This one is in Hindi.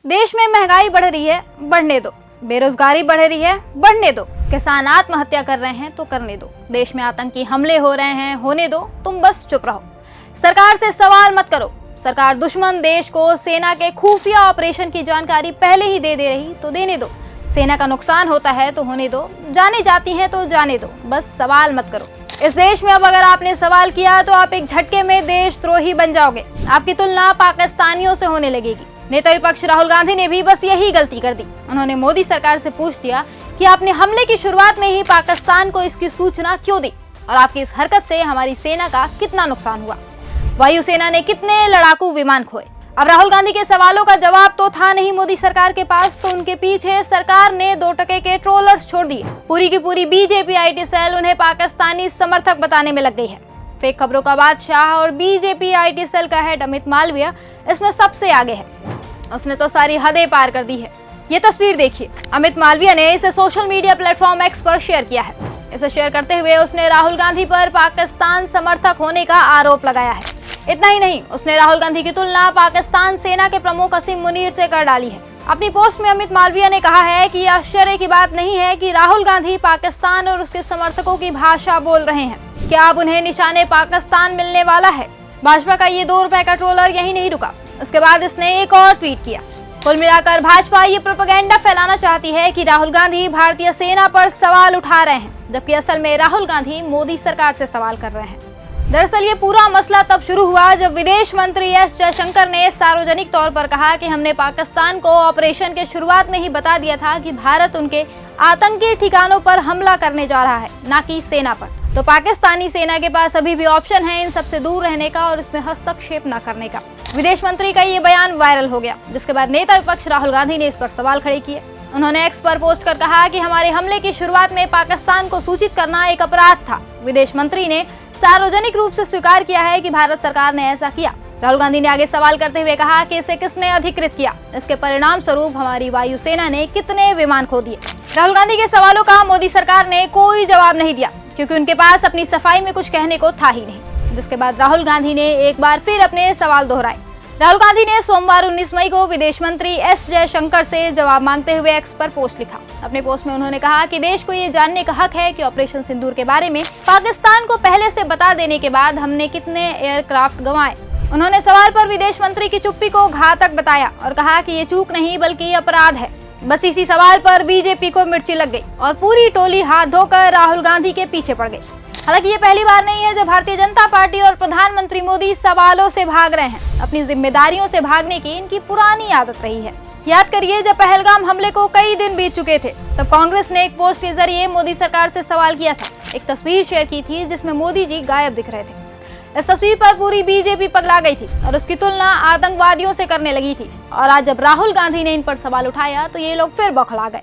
देश में महंगाई बढ़ रही है, बढ़ने दो। बेरोजगारी बढ़ रही है, बढ़ने दो। किसान आत्महत्या कर रहे हैं तो करने दो। देश में आतंकी हमले हो रहे हैं, होने दो। तुम बस चुप रहो। सरकार से सवाल मत करो। सरकार दुश्मन देश को सेना के खुफिया ऑपरेशन की जानकारी पहले ही दे रही तो देने दो। सेना का नुकसान होता है तो होने दो। जाने जाती है तो जाने दो। बस सवाल मत करो। इस देश में अब अगर आपने सवाल किया तो आप एक झटके में देशद्रोही बन जाओगे। आपकी तुलना पाकिस्तानियों से होने लगेगी। नेता विपक्ष राहुल गांधी ने भी बस यही गलती कर दी। उन्होंने मोदी सरकार से पूछ दिया कि आपने हमले की शुरुआत में ही पाकिस्तान को इसकी सूचना क्यों दी और आपकी इस हरकत से हमारी सेना का कितना नुकसान हुआ। वायुसेना ने कितने लड़ाकू विमान खोए। अब राहुल गांधी के सवालों का जवाब तो था नहीं मोदी सरकार के पास, तो उनके पीछे सरकार ने 2 टके के ट्रोलर्स छोड़ दिए। पूरी की पूरी बीजेपी आईटी सेल उन्हें पाकिस्तानी समर्थक बताने में लग गई है। फेक खबरों का बादशाह और बीजेपी आईटी सेल का हेड अमित मालविया इसमें सबसे आगे है। उसने तो सारी हदें पार कर दी है। ये तस्वीर देखिए, अमित मालविया ने इसे सोशल मीडिया प्लेटफॉर्म एक्स पर शेयर किया है। इसे शेयर करते हुए उसने राहुल गांधी पर पाकिस्तान समर्थक होने का आरोप लगाया है। इतना ही नहीं, उसने राहुल गांधी की तुलना पाकिस्तान सेना के प्रमुख असीम मुनीर से कर डाली है। अपनी पोस्ट में अमित मालविया ने कहा है कि यह आश्चर्य की बात नहीं है कि राहुल गांधी पाकिस्तान और उसके समर्थकों की भाषा बोल रहे हैं। क्या अब उन्हें निशाने पाकिस्तान मिलने वाला है? भाजपा का ये 2 रुपए का ट्रोलर यही नहीं रुका। उसके बाद इसने एक और ट्वीट किया। कुल मिलाकर भाजपा ये प्रोपेगेंडा फैलाना चाहती है कि राहुल गांधी भारतीय सेना पर सवाल उठा रहे हैं, जबकि असल में राहुल गांधी मोदी सरकार से सवाल कर रहे हैं। दरअसल ये पूरा मसला तब शुरू हुआ जब विदेश मंत्री एस जयशंकर ने सार्वजनिक तौर पर कहा कि हमने पाकिस्तान को ऑपरेशन के शुरुआत में ही बता दिया था कि भारत उनके आतंकी ठिकानों पर हमला करने जा रहा है, ना कि सेना पर। तो पाकिस्तानी सेना के पास अभी भी ऑप्शन है इन सबसे दूर रहने का और इसमें हस्तक्षेप न करने का। विदेश मंत्री का ये बयान वायरल हो गया, जिसके बाद नेता विपक्ष राहुल गांधी ने इस पर सवाल खड़े किए। उन्होंने एक्स पर पोस्ट कर कहा कि हमारे हमले की शुरुआत में पाकिस्तान को सूचित करना एक अपराध था। विदेश मंत्री ने सार्वजनिक रूप से स्वीकार किया है कि भारत सरकार ने ऐसा किया। राहुल गांधी ने आगे सवाल करते हुए कहा कि इसे किसने अधिकृत किया, इसके परिणाम स्वरूप हमारी वायुसेना ने कितने विमान खो दिए। राहुल गांधी के सवालों का मोदी सरकार ने कोई जवाब नहीं दिया, क्योंकि उनके पास अपनी सफाई में कुछ कहने को था ही नहीं। जिसके बाद राहुल गांधी ने एक बार फिर अपने सवाल दोहराए। राहुल गांधी ने सोमवार 19 मई को विदेश मंत्री एस जयशंकर से जवाब मांगते हुए एक्स पर पोस्ट लिखा। अपने पोस्ट में उन्होंने कहा कि देश को ये जानने का हक है कि ऑपरेशन सिंदूर के बारे में पाकिस्तान को पहले से बता देने के बाद हमने कितने एयरक्राफ्ट गंवाए। उन्होंने सवाल पर विदेश मंत्री की चुप्पी को घातक बताया और कहा कि ये चूक नहीं बल्कि अपराध है। बस इसी सवाल पर बीजेपी को मिर्ची लग गई और पूरी टोली हाथ धोकर राहुल गांधी के पीछे पड़ गई। हालांकि ये पहली बार नहीं है जब भारतीय जनता पार्टी और प्रधानमंत्री मोदी सवालों से भाग रहे हैं। अपनी जिम्मेदारियों से भागने की इनकी पुरानी आदत रही है। याद करिए, जब पहलगाम हमले को कई दिन बीत चुके थे तब कांग्रेस ने एक पोस्ट के जरिए मोदी सरकार से सवाल किया था। एक तस्वीर शेयर की थी जिसमें मोदी जी गायब दिख रहे थे। इस तस्वीर पर पूरी बीजेपी पगला गई थी और उसकी तुलना आतंकवादियों से करने लगी थी। और आज जब राहुल गांधी ने इन पर सवाल उठाया तो ये लोग फिर बौखला गए।